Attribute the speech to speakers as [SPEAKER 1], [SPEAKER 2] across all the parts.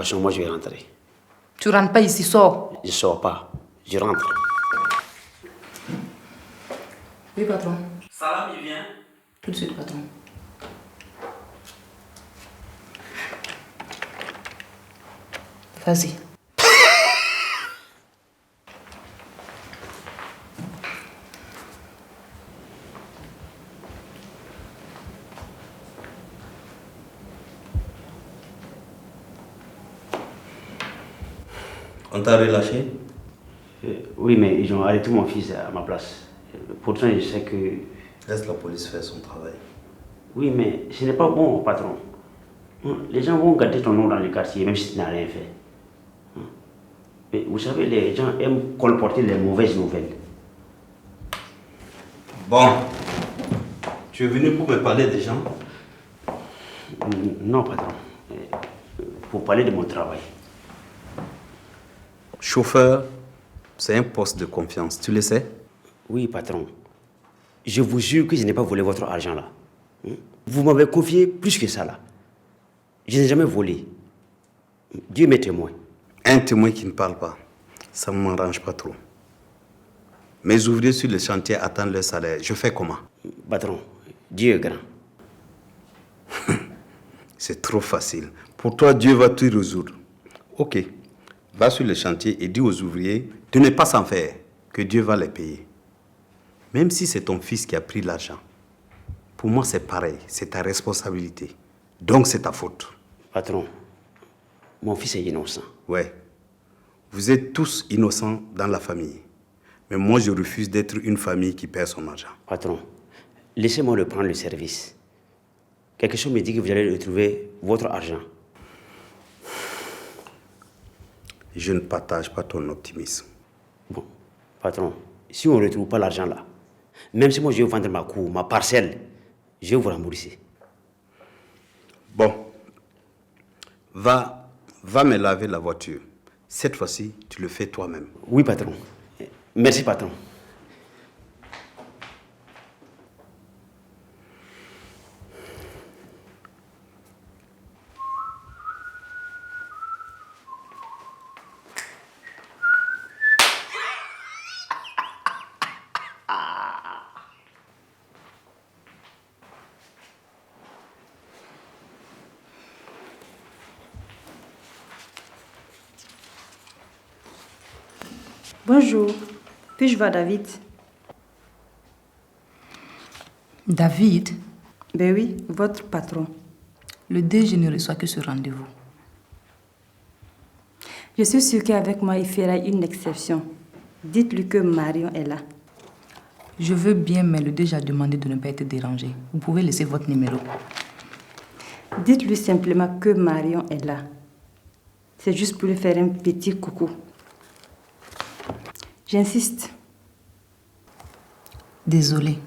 [SPEAKER 1] poisson, moi je vais rentrer.
[SPEAKER 2] Tu rentres pas ici, sors.
[SPEAKER 1] Je sors pas, je rentre.
[SPEAKER 2] Oui, patron.
[SPEAKER 1] Salam, il vient.
[SPEAKER 2] Tout de suite, patron. Vas-y.
[SPEAKER 3] On t'a relâché?
[SPEAKER 1] Oui, mais ils ont arrêté mon fils à ma place. Pourtant, je sais que...
[SPEAKER 3] Laisse la police faire son travail.
[SPEAKER 1] Oui, mais ce n'est pas bon, patron. Les gens vont garder ton nom dans le quartier, même si tu n'as rien fait. Mais vous savez, les gens aiment colporter les mauvaises nouvelles.
[SPEAKER 3] Bon. Tu es venu pour me parler des gens?
[SPEAKER 1] Non, patron. Pour parler de mon travail.
[SPEAKER 3] Chauffeur, c'est un poste de confiance, tu le sais?
[SPEAKER 1] Oui, patron. Je vous jure que je n'ai pas volé votre argent là. Vous m'avez confié plus que ça là. Je n'ai jamais volé. Dieu m'est témoin.
[SPEAKER 3] Un témoin qui ne parle pas, ça ne m'arrange pas trop. Mes ouvriers sur le chantier attendent leur salaire. Je fais comment?
[SPEAKER 1] Patron, Dieu est grand.
[SPEAKER 3] C'est trop facile. Pour toi, Dieu va tout résoudre. Ok. Va sur le chantier et dis aux ouvriers de ne pas s'en faire, que Dieu va les payer. Même si c'est ton fils qui a pris l'argent. Pour moi, c'est pareil. C'est ta responsabilité. Donc, c'est ta faute.
[SPEAKER 1] Patron, mon fils est innocent.
[SPEAKER 3] Ouais. Vous êtes tous innocents dans la famille. Mais moi, je refuse d'être une famille qui perd son argent.
[SPEAKER 1] Patron, laissez-moi le prendre le service. Quelque chose me dit que vous allez retrouver votre argent.
[SPEAKER 3] Je ne partage pas ton optimisme.
[SPEAKER 1] Bon, patron, si on ne retrouve pas l'argent là, même si moi je vais vendre ma cour, ma parcelle, je vais vous rembourser.
[SPEAKER 3] Bon, va me laver la voiture. Cette fois-ci, tu le fais toi-même.
[SPEAKER 1] Oui, patron. Merci, patron.
[SPEAKER 4] Bonjour, puis-je voir David?
[SPEAKER 2] David?
[SPEAKER 4] Ben oui, votre patron.
[SPEAKER 2] Le DG ne reçoit que ce rendez-vous.
[SPEAKER 4] Je suis sûre qu'avec moi, il fera une exception. Dites-lui que Marion est là.
[SPEAKER 2] Je veux bien, mais le DG a demandé de ne pas être dérangé. Vous pouvez laisser votre numéro.
[SPEAKER 4] Dites-lui simplement que Marion est là. C'est juste pour lui faire un petit coucou. J'insiste.
[SPEAKER 2] Désolée.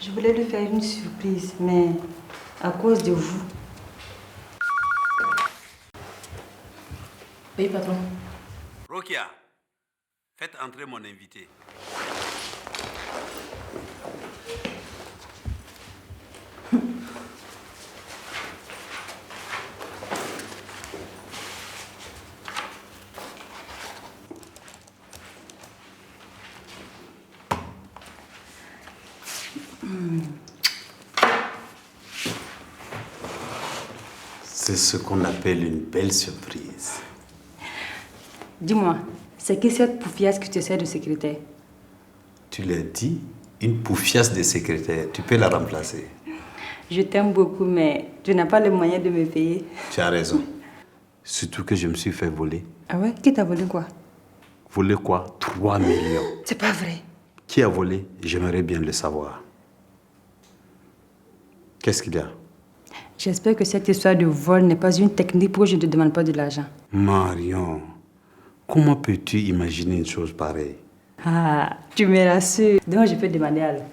[SPEAKER 4] Je voulais lui faire une surprise, mais à cause de vous.
[SPEAKER 2] Oui, patron.
[SPEAKER 3] Rokia, faites entrer mon invité. C'est ce qu'on appelle une belle surprise.
[SPEAKER 4] Dis-moi, c'est qui cette poufiasse que tu essaies de secrétaire?
[SPEAKER 3] Tu l'as dit, une poufiasse de secrétaire. Tu peux la remplacer.
[SPEAKER 4] Je t'aime beaucoup, mais tu n'as pas les moyens de me payer.
[SPEAKER 3] Tu as raison. Surtout que je me suis fait voler.
[SPEAKER 4] Ah ouais? Qui t'a volé quoi?
[SPEAKER 3] Voler quoi? 3 millions.
[SPEAKER 4] C'est pas vrai.
[SPEAKER 3] Qui a volé? J'aimerais bien le savoir. Qu'est-ce qu'il y a?
[SPEAKER 4] J'espère que cette histoire de vol n'est pas une technique pour que je ne te demande pas de l'argent.
[SPEAKER 3] Marion, comment peux-tu imaginer une chose pareille?
[SPEAKER 4] Ah, tu me rassures. Donc je peux demander alors.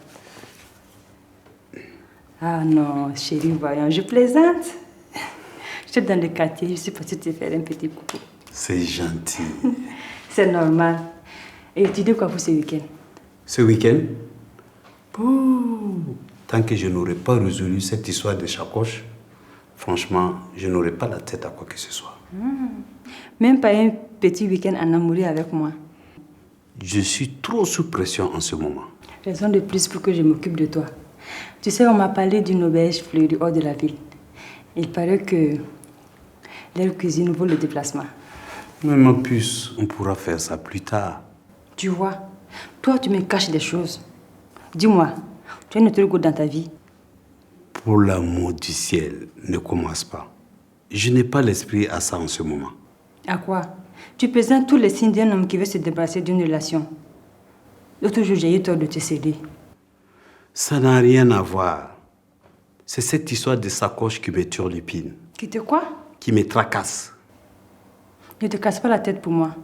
[SPEAKER 4] Ah non, chérie, voyons, je plaisante. Je suis dans le quartier, je suis partie te faire un petit coucou.
[SPEAKER 3] C'est gentil.
[SPEAKER 4] C'est normal. Et tu dis quoi pour ce week-end?
[SPEAKER 3] Ce week-end, tant que je n'aurai pas résolu cette histoire de sacoche, franchement, je n'aurai pas la tête à quoi que ce soit.
[SPEAKER 4] Même pas un petit week-end en amoureux avec moi.
[SPEAKER 3] Je suis trop sous pression en ce moment.
[SPEAKER 4] Raison de plus pour que je m'occupe de toi. Tu sais, on m'a parlé d'une auberge fleurie hors de la ville. Il paraît que leur cuisine vaut le déplacement.
[SPEAKER 3] Mais ma puce, on pourra faire ça plus tard.
[SPEAKER 4] Tu vois, toi, tu me caches des choses. Dis-moi, tu as notre goût dans ta vie?
[SPEAKER 3] Pour l'amour du ciel, ne commence pas. Je n'ai pas l'esprit à ça en ce moment.
[SPEAKER 4] À quoi? Tu présentes tous les signes d'un homme qui veut se débarrasser d'une relation. L'autre jour, j'ai eu tort de te céder.
[SPEAKER 3] Ça n'a rien à voir. C'est cette histoire de sacoche qui me turlupine,
[SPEAKER 4] Qui te quoi?
[SPEAKER 3] qui me tracasse.
[SPEAKER 4] Ne te casse pas la tête pour moi.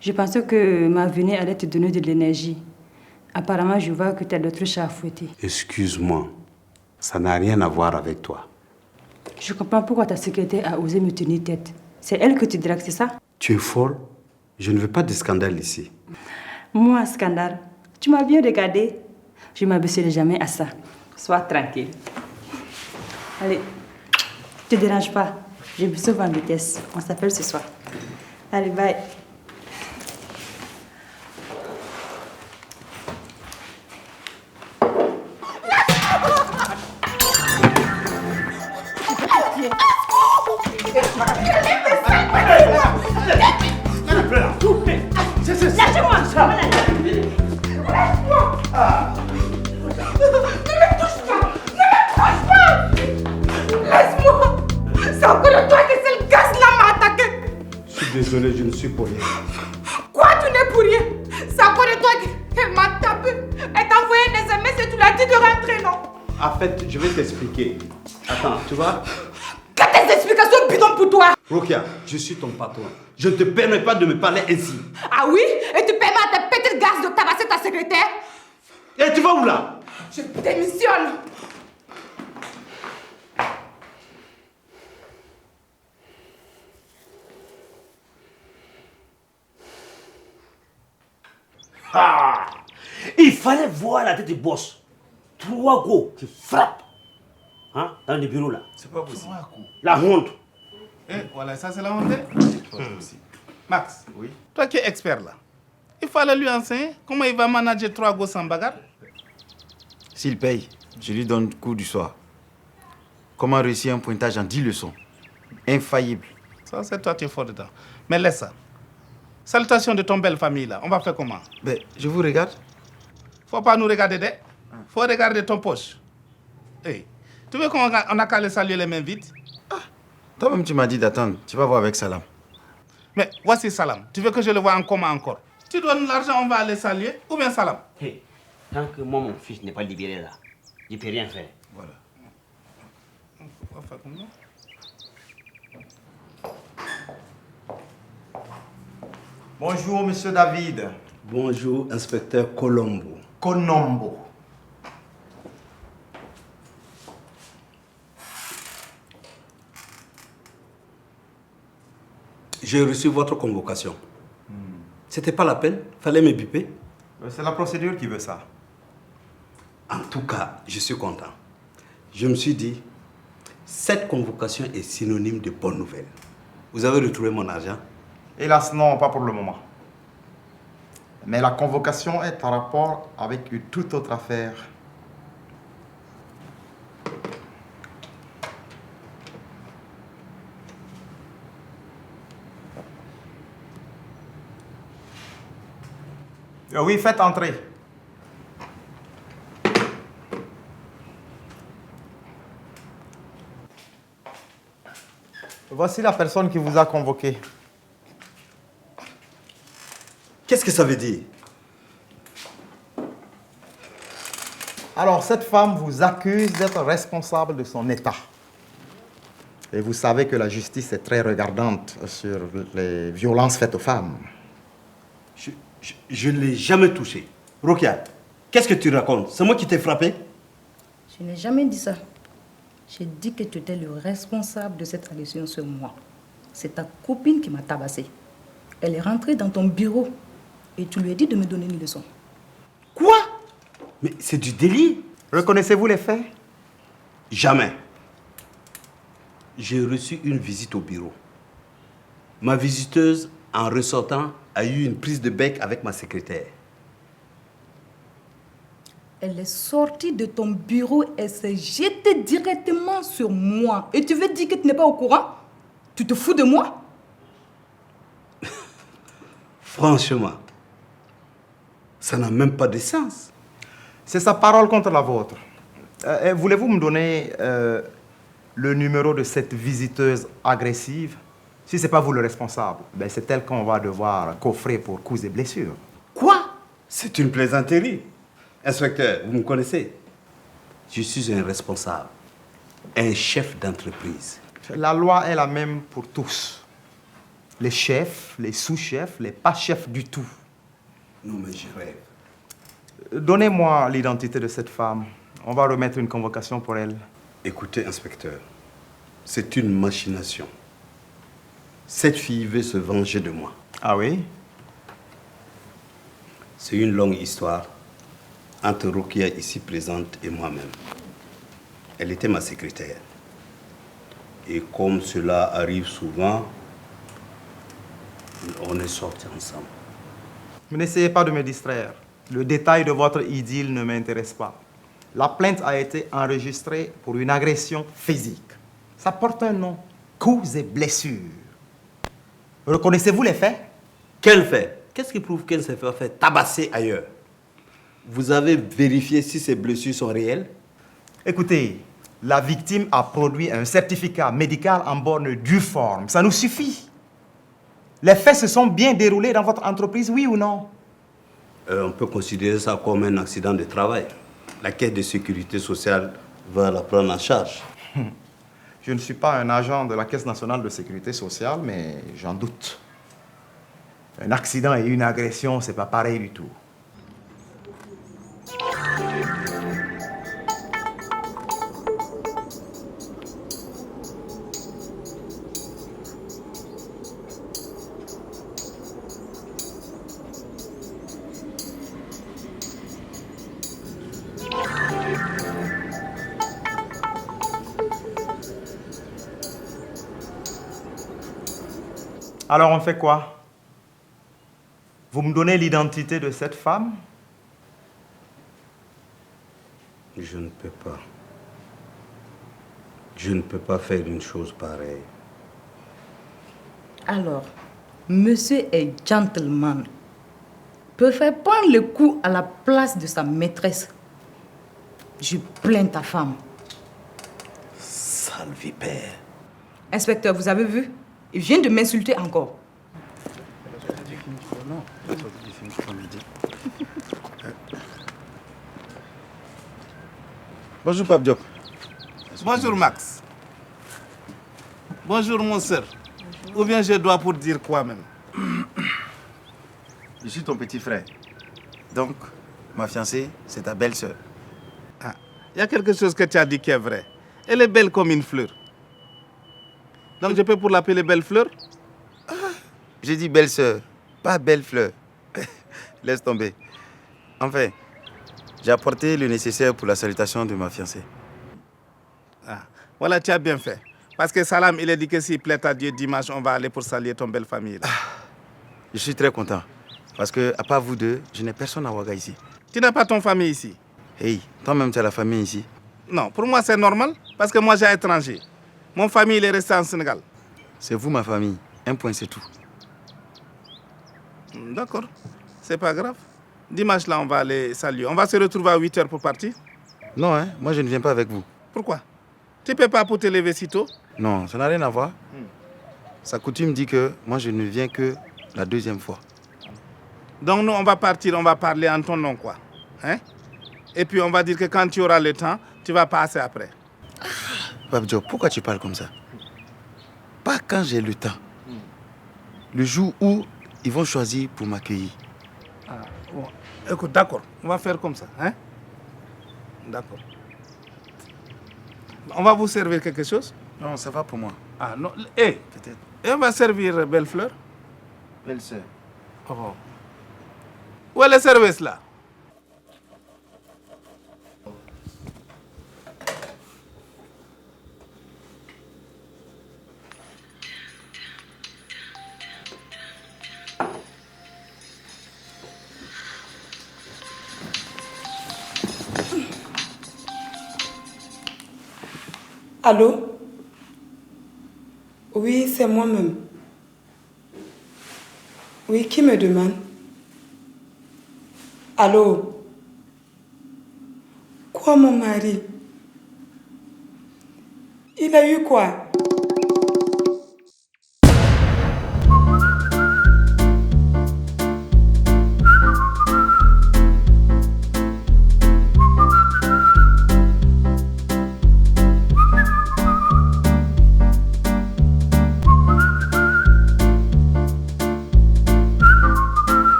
[SPEAKER 4] Je pensais que ma venue allait te donner de l'énergie. Apparemment, je vois que tu as d'autres chats à fouetter.
[SPEAKER 3] Excuse-moi, ça n'a rien à voir avec toi.
[SPEAKER 4] Je comprends pourquoi ta secrétaire a osé me tenir tête. C'est elle que tu dragues, c'est ça?
[SPEAKER 3] Tu es folle? Je ne veux pas de scandale ici.
[SPEAKER 4] Moi, scandale. Tu m'as bien regardé. Je ne m'abaisserai jamais à ça. Sois tranquille. Allez, ne te dérange pas. Je me sauve en vitesse. On s'appelle ce soir. Allez, bye.
[SPEAKER 3] Désolé, je ne suis pour rien.
[SPEAKER 5] Quoi, tu n'es pour rien? C'est à cause de toi qu'elle m'a tapé. Elle t'a envoyé des SMS et tu l'as dit de rentrer, non?
[SPEAKER 3] En fait, je vais t'expliquer. Attends, tu vois?
[SPEAKER 5] Quelles tes explications bidons pour toi?
[SPEAKER 3] Rokia, je suis ton patron. Je ne te permets pas de me parler ainsi.
[SPEAKER 5] Ah oui? Et tu permets à tes petites gaz de tabasser ta secrétaire?
[SPEAKER 3] Et tu vas où là?
[SPEAKER 5] Je démissionne.
[SPEAKER 1] Ah, il fallait voir la tête du boss. 3 coups qui frappent hein, dans le bureau là.
[SPEAKER 6] C'est pas possible.
[SPEAKER 1] La honte.
[SPEAKER 6] Voilà, ça c'est la honte. C'est pas possible. Max, oui. Toi qui es expert là, il fallait lui enseigner comment il va manager 3 gosses en bagarre.
[SPEAKER 7] S'il paye, je lui donne cours du soir. Comment réussir un pointage en 10 leçons. Infaillible.
[SPEAKER 6] Ça c'est toi, tu es fort dedans. Mais laisse ça. Salutations de ton belle famille là. On va faire comment?
[SPEAKER 7] Ben, je vous regarde.
[SPEAKER 6] Faut pas nous regarder de. Faut regarder ton poche. Hey, tu veux qu'on a qu'à les saluer les mains vides?
[SPEAKER 7] Toi-même, tu m'as dit d'attendre. Tu vas voir avec Salam.
[SPEAKER 6] Mais voici Salam. Tu veux que je le voie en comment encore? Tu donnes l'argent, on va aller saluer. Ou bien Salam?
[SPEAKER 1] Hey, tant que moi, mon fils n'est pas libéré là, je ne peux rien faire.
[SPEAKER 6] Voilà. On va faire comme ça.
[SPEAKER 7] Bonjour, monsieur David.
[SPEAKER 3] Bonjour, inspecteur Colombo.
[SPEAKER 7] Colombo.
[SPEAKER 3] J'ai reçu votre convocation. C'était pas la peine? Fallait me biper?
[SPEAKER 7] C'est la procédure qui veut ça.
[SPEAKER 3] En tout cas, je suis content. Je me suis dit, cette convocation est synonyme de bonne nouvelle. Vous avez retrouvé mon argent?
[SPEAKER 7] Hélas, non, pas pour le moment. Mais la convocation est en rapport avec une toute autre affaire. Oui, faites entrer. Voici la personne qui vous a convoqué.
[SPEAKER 3] Qu'est-ce que ça veut dire?
[SPEAKER 7] Alors, cette femme vous accuse d'être responsable de son état.
[SPEAKER 8] Et vous savez que la justice est très regardante sur les violences faites aux femmes.
[SPEAKER 3] Je ne l'ai jamais touché. Rokia, qu'est-ce que tu racontes? C'est moi qui t'ai frappé?
[SPEAKER 2] Je n'ai jamais dit ça. J'ai dit que tu étais le responsable de cette agression sur moi. C'est ta copine qui m'a tabassé. Elle est rentrée dans ton bureau et tu lui as dit de me donner une leçon.
[SPEAKER 3] Quoi? Mais c'est du délit.
[SPEAKER 8] Reconnaissez-vous les faits?
[SPEAKER 3] Jamais. J'ai reçu une visite au bureau. Ma visiteuse, en ressortant, a eu une prise de bec avec ma secrétaire.
[SPEAKER 2] Elle est sortie de ton bureau et s'est jetée directement sur moi. Et tu veux dire que tu n'es pas au courant? Tu te fous de moi?
[SPEAKER 3] Franchement, ça n'a même pas de sens.
[SPEAKER 8] C'est sa parole contre la vôtre. Voulez-vous me donner le numéro de cette visiteuse agressive? Si ce n'est pas vous le responsable, ben c'est elle qu'on va devoir coffrer pour coups et blessures.
[SPEAKER 3] Quoi? C'est une plaisanterie. Inspecteur, vous me connaissez? Je suis un responsable, un chef d'entreprise.
[SPEAKER 8] La loi est la même pour tous. Les chefs, les sous-chefs, les pas chefs du tout.
[SPEAKER 3] Non, mais je rêve.
[SPEAKER 8] Donnez-moi l'identité de cette femme. On va remettre une convocation pour elle.
[SPEAKER 3] Écoutez, inspecteur, c'est une machination. Cette fille veut se venger de moi.
[SPEAKER 8] Ah oui?
[SPEAKER 3] C'est une longue histoire entre Rokia ici présente et moi-même. Elle était ma secrétaire. Et comme cela arrive souvent, on est sortis ensemble.
[SPEAKER 8] Mais n'essayez pas de me distraire. Le détail de votre idylle ne m'intéresse pas. La plainte a été enregistrée pour une agression physique. Ça porte un nom. Coups et blessures. Reconnaissez-vous les faits?
[SPEAKER 3] Quel fait? Qu'est-ce qui prouve qu'elle s'est fait tabasser ailleurs? Vous avez vérifié si ces blessures sont réelles?
[SPEAKER 8] Écoutez, la victime a produit un certificat médical en bonne et due forme. Ça nous suffit. Les faits se sont bien déroulés dans votre entreprise, oui ou non?
[SPEAKER 3] On peut considérer ça comme un accident de travail. La Caisse de sécurité sociale va la prendre en charge.
[SPEAKER 8] Je ne suis pas un agent de la Caisse nationale de sécurité sociale, mais j'en doute. Un accident et une agression, c'est pas pareil du tout. Alors on fait quoi? Vous me donnez l'identité de cette femme?
[SPEAKER 3] Je ne peux pas. Je ne peux pas faire une chose pareille.
[SPEAKER 2] Alors, monsieur est gentleman. Préfère prendre le coup à la place de sa maîtresse. Je plains ta femme.
[SPEAKER 3] Sale vipère.
[SPEAKER 2] Inspecteur, vous avez vu? Il vient de m'insulter encore.
[SPEAKER 7] Bonjour, Pape Diop.
[SPEAKER 6] Bonjour, Max. Bonjour, mon sœur. Ou bien je dois pour dire quoi même?
[SPEAKER 7] Je suis ton petit frère. Donc, ma fiancée, c'est ta belle-sœur.
[SPEAKER 6] Ah, il y a quelque chose que tu as dit qui est vrai. Elle est belle comme une fleur. Donc je peux pour l'appeler belle fleur?
[SPEAKER 7] J'ai dit belle-sœur, pas belle fleur. Laisse tomber. Enfin, j'ai apporté le nécessaire pour la salutation de ma fiancée.
[SPEAKER 6] Ah, voilà, tu as bien fait. Parce que Salam, il a dit que s'il plaît à Dieu, dimanche, on va aller pour saluer ton belle famille. Là.
[SPEAKER 7] Je suis très content. Parce que, à part vous deux, je n'ai personne à Ouaga ici.
[SPEAKER 6] Tu n'as pas ton famille ici?
[SPEAKER 7] Hey, toi-même, tu as la famille ici.
[SPEAKER 6] Non, pour moi, c'est normal. Parce que moi, j'ai un étranger. Mon famille, il est resté en Sénégal.
[SPEAKER 7] C'est vous, ma famille. Un point, c'est tout.
[SPEAKER 6] D'accord. C'est pas grave. Dimanche, là, on va aller saluer. On va se retrouver à 8h pour partir.
[SPEAKER 7] Non, hein, moi, je ne viens pas avec vous.
[SPEAKER 6] Pourquoi? Tu peux pas pour te lever si tôt?
[SPEAKER 7] Non, ça n'a rien à voir. Sa coutume dit que moi, je ne viens que la deuxième fois.
[SPEAKER 6] Donc, nous, on va partir, on va parler en ton nom, quoi. Hein? Et puis, on va dire que quand tu auras le temps, tu vas passer après.
[SPEAKER 7] Pape Diop, pourquoi tu parles comme ça? pas quand j'ai le temps. Le jour où ils vont choisir pour m'accueillir.
[SPEAKER 6] Ah, bon. Écoute, d'accord, on va faire comme ça. Hein? D'accord. On va vous servir quelque chose?
[SPEAKER 7] Non, ça va pour moi.
[SPEAKER 6] Ah non, hé,
[SPEAKER 7] Peut-être.
[SPEAKER 6] et on va servir Belle Fleur.
[SPEAKER 7] Belle-sœur.
[SPEAKER 6] Oh. Où est le service là?
[SPEAKER 5] Allô? Oui, c'est moi-même. Oui, qui me demande? Allô? Quoi, mon mari? Il a eu quoi?